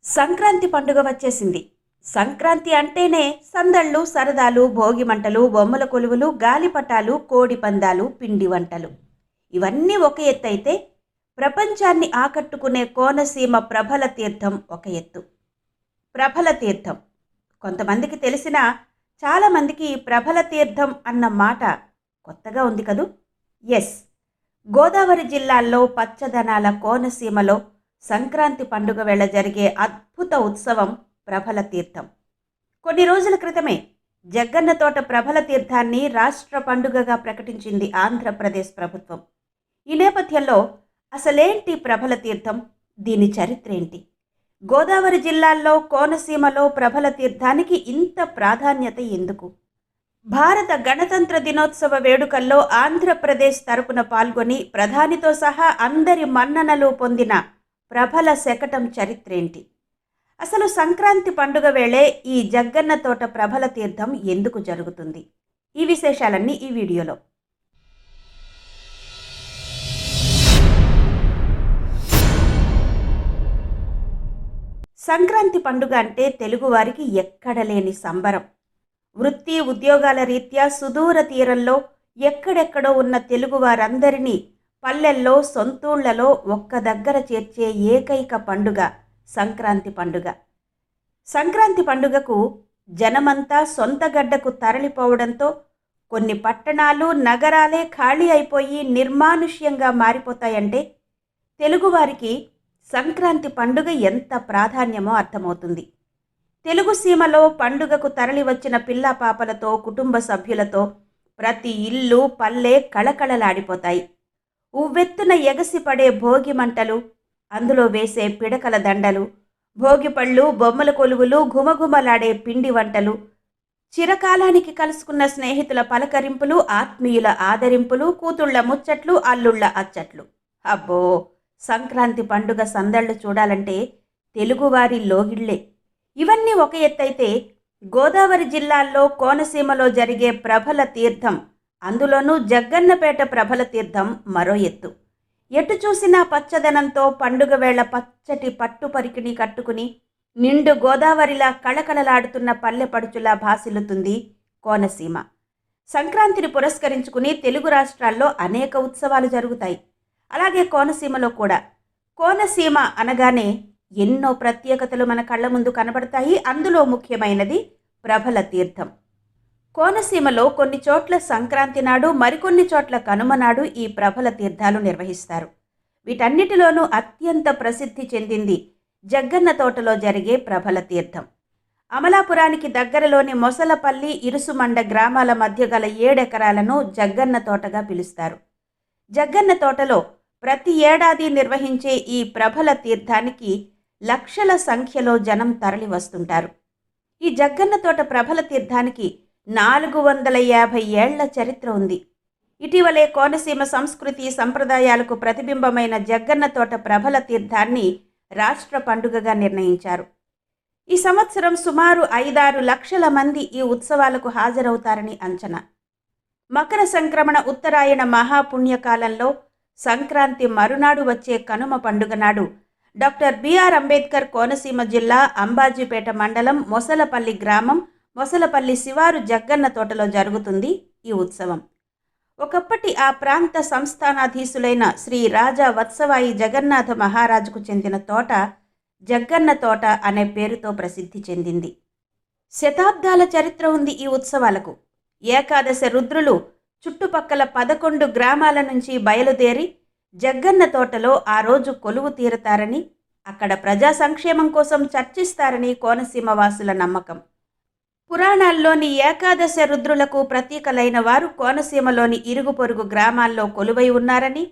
సంక్రాంతి పండుగ వచ్చేసింది. సంక్రాంతి అంటేనే సందళ్ళు, సరదాలు, భోగి మంటలు, బొమ్మల కొలువులు, గాలిపటాలు, కోడి పందాలు, పిండి వంటలు. ఇవన్నీ ఒక ఎత్తైతే ప్రపంచాన్ని ఆకట్టుకునే కోనసీమ ప్రభల తీర్థం ఒక ఎత్తు. ప్రభల తీర్థం కొంతమందికి తెలిసినా చాలామందికి ప్రభల తీర్థం అన్న మాట కొత్తగా ఉంది కదూ. ఎస్, గోదావరి జిల్లాల్లో పచ్చదనాల కోనసీమలో సంక్రాంతి పండుగ వేళ జరిగే అద్భుత ఉత్సవం ప్రభల తీర్థం. కొన్ని రోజుల క్రితమే జగ్గన్న తోట ప్రభల తీర్థాన్ని రాష్ట్ర పండుగగా ప్రకటించింది ఆంధ్రప్రదేశ్ ప్రభుత్వం. ఈ నేపథ్యంలో అసలేంటి ప్రభల తీర్థం, దీని చరిత్ర ఏంటి, గోదావరి జిల్లాల్లో కోనసీమలో ప్రభల తీర్థానికి ఇంత ప్రాధాన్యత ఎందుకు, భారత గణతంత్ర దినోత్సవ వేడుకల్లో ఆంధ్రప్రదేశ్ తరపున పాల్గొని ప్రధానితో సహా అందరి మన్ననలు పొందిన ప్రభల శకటం చరిత్రేంటి, అసలు సంక్రాంతి పండుగ వేళే ఈ జగ్గన్న తోట ప్రభల తీర్థం ఎందుకు జరుగుతుంది, ఈ విశేషాలన్నీ ఈ వీడియోలో. సంక్రాంతి పండుగ అంటే తెలుగువారికి ఎక్కడలేని సంబరం. వృత్తి ఉద్యోగాల రీత్యా సుదూర తీరంలో ఎక్కడెక్కడో ఉన్న తెలుగువారందరినీ పల్లెల్లో, సొంతూళ్లలో ఒక్క దగ్గర చేర్చే ఏకైక పండుగ సంక్రాంతి పండుగ. సంక్రాంతి పండుగకు జనమంతా సొంత గడ్డకు తరలిపోవడంతో కొన్ని పట్టణాలు, నగరాలే ఖాళీ అయిపోయి నిర్మానుష్యంగా మారిపోతాయంటే తెలుగువారికి సంక్రాంతి పండుగ ఎంత ప్రాధాన్యమో అర్థమవుతుంది. తెలుగు సీమలో పండుగకు తరలి వచ్చిన పిల్లా పాపలతో, కుటుంబ సభ్యులతో ప్రతి ఇల్లు, పల్లె కళకళలాడిపోతాయి. ఉవ్వెత్తున ఎగసిపడే భోగి మంటలు, అందులో వేసే పిడకల దండలు, భోగిపళ్ళు, బొమ్మల కొలువులు, ఘుమఘుమలాడే పిండి వంటలు, చిరకాలానికి కలుసుకున్న స్నేహితుల పలకరింపులు, ఆత్మీయుల ఆదరింపులు, కూతుళ్ల ముచ్చట్లు, అల్లుళ్ల అచ్చట్లు. అబ్బో, సంక్రాంతి పండుగ సందళ్లు చూడాలంటే తెలుగువారి లోగిళ్లే. ఇవన్నీ ఒక ఎత్తైతే గోదావరి జిల్లాల్లో కోనసీమలో జరిగే ప్రభల తీర్థం, అందులోనూ జగ్గన్నపేట ప్రభల తీర్థం మరో ఎత్తు. ఎటు చూసినా పచ్చదనంతో పండుగ వేళ పచ్చటి పట్టు పరికిణి కట్టుకుని నిండు గోదావరిలా కళకళలాడుతున్న పల్లెపడుచులా భాసిల్లుతుంది కోనసీమ. సంక్రాంతిని పురస్కరించుకుని తెలుగు రాష్ట్రాల్లో అనేక ఉత్సవాలు జరుగుతాయి. అలాగే కోనసీమలో కూడా. కోనసీమ అనగానే ఎన్నో ప్రత్యేకతలు మన కళ్ళ ముందు కనబడతాయి. అందులో ముఖ్యమైనది ప్రభల తీర్థం. కోనసీమలో కొన్ని చోట్ల సంక్రాంతి నాడు, మరికొన్ని చోట్ల కనుమ నాడు ఈ ప్రభల తీర్థాలు నిర్వహిస్తారు. వీటన్నిటిలోనూ అత్యంత ప్రసిద్ధి చెందింది జగ్గన్న తోటలో జరిగే ప్రభల తీర్థం. అమలాపురానికి దగ్గరలోని మొసలపల్లి, ఇరుసుమండ గ్రామాల మధ్య గల 7 ఎకరాలను జగ్గన్న తోటగా పిలుస్తారు. జగ్గన్న తోటలో ప్రతి ఏడాది నిర్వహించే ఈ ప్రభల తీర్థానికి లక్షల సంఖ్యలో జనం తరలి వస్తుంటారు. ఈ జగ్గన్న తోట ప్రభల తీర్థానికి 450 ఏళ్ల చరిత్ర ఉంది. ఇటీవలే కోనసీమ సంస్కృతి సంప్రదాయాలకు ప్రతిబింబమైన జగ్గన్న తోట ప్రభల తీర్థాన్ని రాష్ట్ర పండుగగా నిర్ణయించారు. ఈ సంవత్సరం సుమారు 5-6 లక్షల మంది ఈ ఉత్సవాలకు హాజరవుతారని అంచనా. మకర సంక్రమణ ఉత్తరాయణ మహాపుణ్యకాలంలో సంక్రాంతి మరునాడు వచ్చే కనుమ పండుగ నాడు డాక్టర్ బిఆర్ అంబేద్కర్ కోనసీమ జిల్లా అంబాజీపేట మండలం మొసలపల్లి గ్రామం, మొసలపల్లి శివారు జగ్గన్న తోటలో జరుగుతుంది ఈ ఉత్సవం. ఒకప్పటి ఆ ప్రాంత సంస్థానాధీశులైన శ్రీ రాజా వత్సవాయి జగన్నాథ మహారాజుకు చెందిన తోట జగ్గన్న తోట అనే పేరుతో ప్రసిద్ధి చెందింది. శతాబ్దాల చరిత్ర ఉంది ఈ ఉత్సవాలకు. ఏకాదశ రుద్రులు చుట్టుపక్కల 11 గ్రామాల నుంచి బయలుదేరి జగ్గన్న తోటలో ఆ రోజు కొలువు తీరతారని, అక్కడ ప్రజా సంక్షేమం కోసం చర్చిస్తారని కోనసీమ వాసుల నమ్మకం. పురాణాల్లోని ఏకాదశ రుద్రులకు ప్రతీకలైన వారు కోనసీమలోని ఇరుగు పొరుగు గ్రామాల్లో కొలువై ఉన్నారని,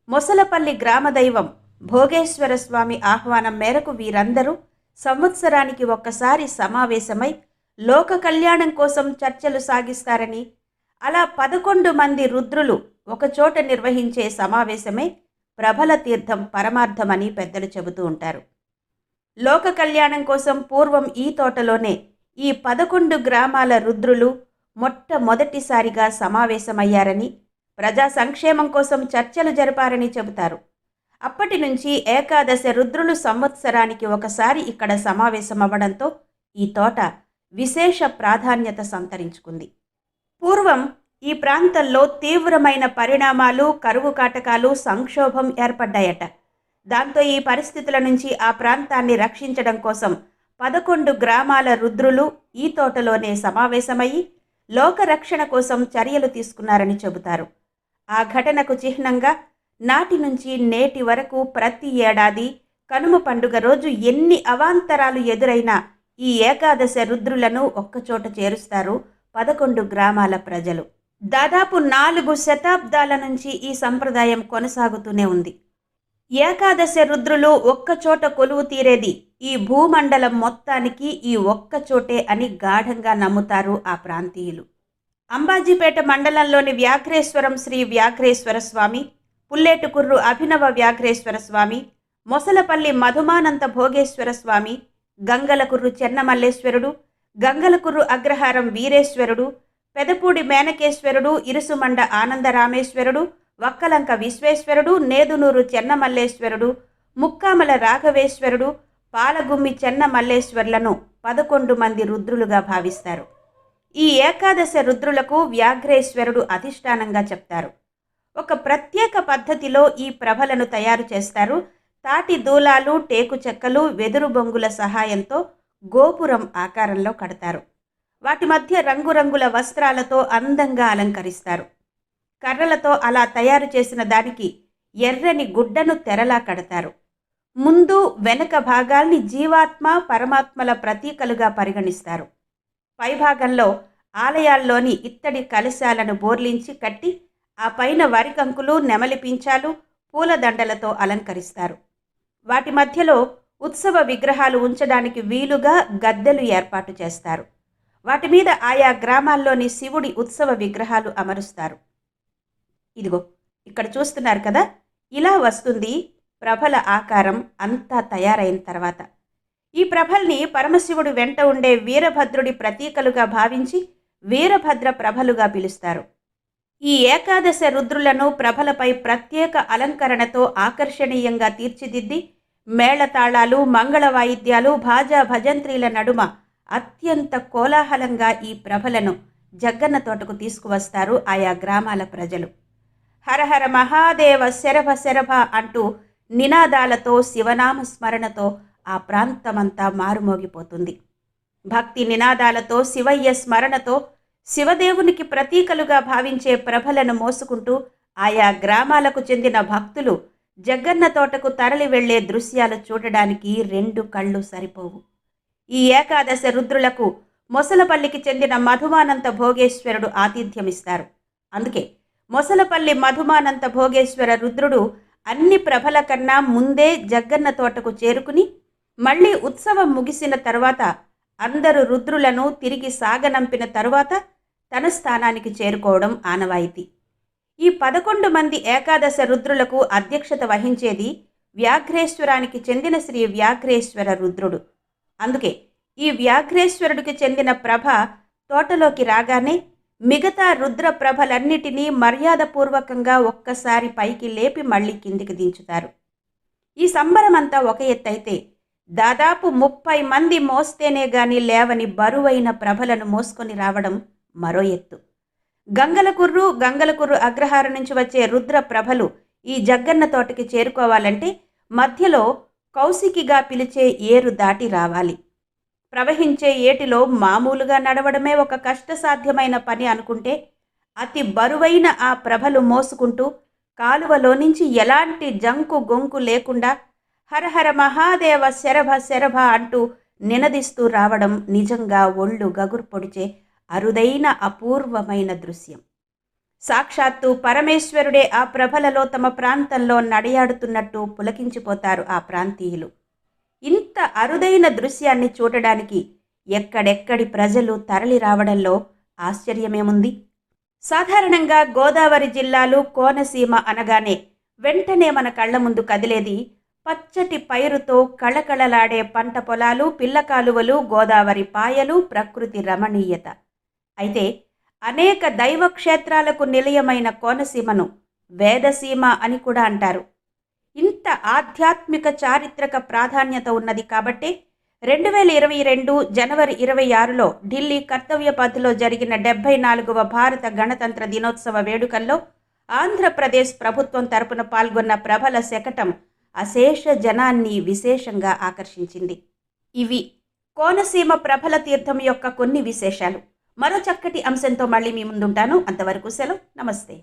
మొసలపల్లి గ్రామదైవం భోగేశ్వర స్వామి ఆహ్వానం మేరకు వీరందరూ సంవత్సరానికి ఒక్కసారి సమావేశమై లోక కళ్యాణం కోసం చర్చలు సాగిస్తారని, అలా 11 మంది రుద్రులు ఒకచోట నిర్వహించే సమావేశమే ప్రభల తీర్థం పరమార్థమని పెద్దలు చెబుతూ ఉంటారు. లోక కళ్యాణం కోసం పూర్వం ఈ తోటలోనే ఈ 11 గ్రామాల రుద్రులు మొట్టమొదటిసారిగా సమావేశమయ్యారని, ప్రజా సంక్షేమం కోసం చర్చలు జరిపారని చెబుతారు. అప్పటి నుంచి ఏకాదశి రుద్రులు సంవత్సరానికి ఒకసారి ఇక్కడ సమావేశమవ్వడంతో ఈ తోట విశేష ప్రాధాన్యత సంతరించుకుంది. పూర్వం ఈ ప్రాంతంలో తీవ్రమైన పరిణామాలు, కరువు కాటకాలు, సంక్షోభం ఏర్పడ్డాయట. దాంతో ఈ పరిస్థితుల నుంచి ఆ ప్రాంతాన్ని రక్షించడం కోసం 11 గ్రామాల రుద్రులు ఈ తోటలోనే సమావేశమయ్యి లోకరక్షణ కోసం చర్యలు తీసుకున్నారని చెబుతారు. ఆ ఘటనకు చిహ్నంగా నాటి నుంచి నేటి వరకు ప్రతి ఏడాది కనుమ పండుగ రోజు ఎన్ని అవాంతరాలు ఎదురైనా ఈ ఏకాదశి రుద్రులను ఒక్కచోట చేరుస్తారు 11 గ్రామాల ప్రజలు. దాదాపు 4 శతాబ్దాల నుంచి ఈ సంప్రదాయం కొనసాగుతూనే ఉంది. ఏకాదశి రుద్రులు ఒక్కచోట కొలువు తీరేది ఈ భూమండలం మొత్తానికి ఈ ఒక్కచోటే అని గాఢంగా నమ్ముతారు ఆ ప్రాంతీయులు. అంబాజీపేట మండలంలోని వ్యాఘ్రేశ్వరం శ్రీ వ్యాఘ్రేశ్వర స్వామి, పుల్లేటుకుర్రు అభినవ వ్యాఘ్రేశ్వర స్వామి, మొసలపల్లి మధుమానంత భోగేశ్వర స్వామి, గంగలకుర్రు చెన్నమల్లేశ్వరుడు, గంగలకుర్రు అగ్రహారం వీరేశ్వరుడు, పెదపూడి మేనకేశ్వరుడు, ఇరుసుమండ ఆనందరామేశ్వరుడు, వక్కలంక విశ్వేశ్వరుడు, నేదునూరు చెన్నమల్లేశ్వరుడు, ముక్కామల రాఘవేశ్వరుడు, పాలగుమ్మి చెన్నమల్లేశ్వర్లను 11 మంది రుద్రులుగా భావిస్తారు. ఈ ఏకాదశి రుద్రులకు వ్యాఘ్రేశ్వరుడు అధిష్టానంగా చెప్తారు. ఒక ప్రత్యేక పద్ధతిలో ఈ ప్రభలను తయారు చేస్తారు. తాటి దూలాలు, టేకు చెక్కలు, వెదురు బొంగుల సహాయంతో గోపురం ఆకారంలో కడతారు. వాటి మధ్య రంగురంగుల వస్త్రాలతో అందంగా అలంకరిస్తారు. కర్రలతో అలా తయారు చేసిన దానికి ఎర్రని గుడ్డను తెరలా కడతారు. ముందు వెనక భాగాల్ని జీవాత్మ, పరమాత్మల ప్రతీకలుగా పరిగణిస్తారు. పైభాగంలో ఆలయాల్లోని ఇత్తడి కలశాలను బోర్లించి కట్టి ఆ పైన వరికంకులు, నెమలి పించాలు, పూలదండలతో అలంకరిస్తారు. వాటి మధ్యలో ఉత్సవ విగ్రహాలు ఉంచడానికి వీలుగా గద్దెలు ఏర్పాటు చేస్తారు. వాటి మీద ఆయా గ్రామాల్లోని శివుడి ఉత్సవ విగ్రహాలు అమరుస్తారు. ఇదిగో ఇక్కడ చూస్తున్నారు కదా, ఇలా వస్తుంది ప్రభల ఆకారం అంతా తయారైన తర్వాత. ఈ ప్రభల్ని పరమశివుడు వెంట ఉండే వీరభద్రుడి ప్రతీకలుగా భావించి వీరభద్ర ప్రభలుగా పిలుస్తారు. ఈ ఏకాదశి రుద్రులను ప్రభలపై ప్రత్యేక అలంకరణతో ఆకర్షణీయంగా తీర్చిదిద్ది మేళతాళాలు, మంగళ వాయిద్యాలు, భాజా భజంత్రీల నడుమ అత్యంత కోలాహలంగా ఈ ప్రభలను జగ్గన్న తోటకు తీసుకువస్తారు ఆయా గ్రామాల ప్రజలు. హరహర మహాదేవ శరభ శరభ అంటూ నినాదాలతో, శివనామ స్మరణతో ఆ ప్రాంతమంతా మారుమోగిపోతుంది. భక్తి నినాదాలతో, శివయ్య స్మరణతో శివదేవునికి ప్రతీకలుగా భావించే ప్రభలను మోసుకుంటూ ఆయా గ్రామాలకు చెందిన భక్తులు జగ్గన్న తోటకు తరలి వెళ్లే దృశ్యాలు చూడడానికి 2 కళ్ళు సరిపోవు. ఈ ఏకాదశి రుద్రులకు మొసలపల్లికి చెందిన మధుమానంత భోగేశ్వరుడు ఆతిథ్యమిస్తారు. అందుకే మొసలపల్లి మధుమానంత భోగేశ్వర రుద్రుడు అన్ని ప్రభల కన్నా ముందే జగ్గన్న తోటకు చేరుకుని మళ్ళీ ఉత్సవం ముగిసిన తరువాత అందరు రుద్రులను తిరిగి సాగనంపిన తరువాత తన స్థానానికి చేరుకోవడం ఆనవాయితీ. ఈ 11 మంది ఏకాదశి రుద్రులకు అధ్యక్షత వహించేది వ్యాఘ్రేశ్వరానికి చెందిన శ్రీ వ్యాఘ్రేశ్వర రుద్రుడు. అందుకే ఈ వ్యాఘ్రేశ్వరుడికి చెందిన ప్రభ తోటలోకి రాగానే మిగతా రుద్ర ప్రభలన్నిటినీ మర్యాదపూర్వకంగా ఒక్కసారి పైకి లేపి మళ్ళీ కిందికి దించుతారు. ఈ సంబరమంతా ఒక ఎత్తైతే దాదాపు 30 మంది మోస్తేనే గాని లేవని బరువైన ప్రభలను మోసుకొని రావడం మరో ఎత్తు. గంగలకుర్రు అగ్రహారం నుంచి వచ్చే రుద్ర ప్రభలు ఈ జగ్గన్న తోటకి చేరుకోవాలంటే మధ్యలో కౌశికిగా పిలిచే ఏరు దాటి రావాలి. ప్రవహించే ఏటిలో మామూలుగా నడవడమే ఒక కష్టసాధ్యమైన పని అనుకుంటే అతి బరువైన ఆ ప్రభలు మోసుకుంటూ కాలువలో నుంచి ఎలాంటి జంకు గొంకు లేకుండా హరహర మహాదేవ శరభ శరభ అంటూ నినదిస్తూ రావడం నిజంగా ఒళ్ళు గగురు పొడిచే అరుదైన అపూర్వమైన దృశ్యం. సాక్షాత్తు పరమేశ్వరుడే ఆ ప్రభలలో తమ ప్రాంతంలో నడయాడుతున్నట్టు పులకించిపోతారు ఆ ప్రాంతీయులు. ఇంత అరుదైన దృశ్యాన్ని చూడడానికి ఎక్కడెక్కడి ప్రజలు తరలి రావడంలో ఆశ్చర్యమేముంది. సాధారణంగా గోదావరి జిల్లాలు, కోనసీమ అనగానే వెంటనే మన కళ్ల ముందు కదిలేది పచ్చటి పైరుతో కళకళలాడే పంట పొలాలు, పిల్ల కాలువలు, గోదావరి పాయలు, ప్రకృతి రమణీయత. అయితే అనేక దైవక్షేత్రాలకు నిలయమైన కోనసీమను వేదసీమ అని కూడా అంటారు. ఇంత ఆధ్యాత్మిక చారిత్రక ప్రాధాన్యత ఉన్నది కాబట్టి 2022 జనవరి 26లో ఢిల్లీ కర్తవ్య పథ్లో జరిగిన 74వ భారత గణతంత్ర దినోత్సవ వేడుకల్లో ఆంధ్రప్రదేశ్ ప్రభుత్వం తరపున పాల్గొన్న ప్రబల శకటం అశేష జనాన్ని విశేషంగా ఆకర్షించింది. ఇవి కోనసీమ ప్రబల తీర్థం యొక్క కొన్ని విశేషాలు. మరో చక్కటి అంశంతో మళ్ళీ మీ ముందుంటాను. అంతవరకు సెలవు. నమస్తే.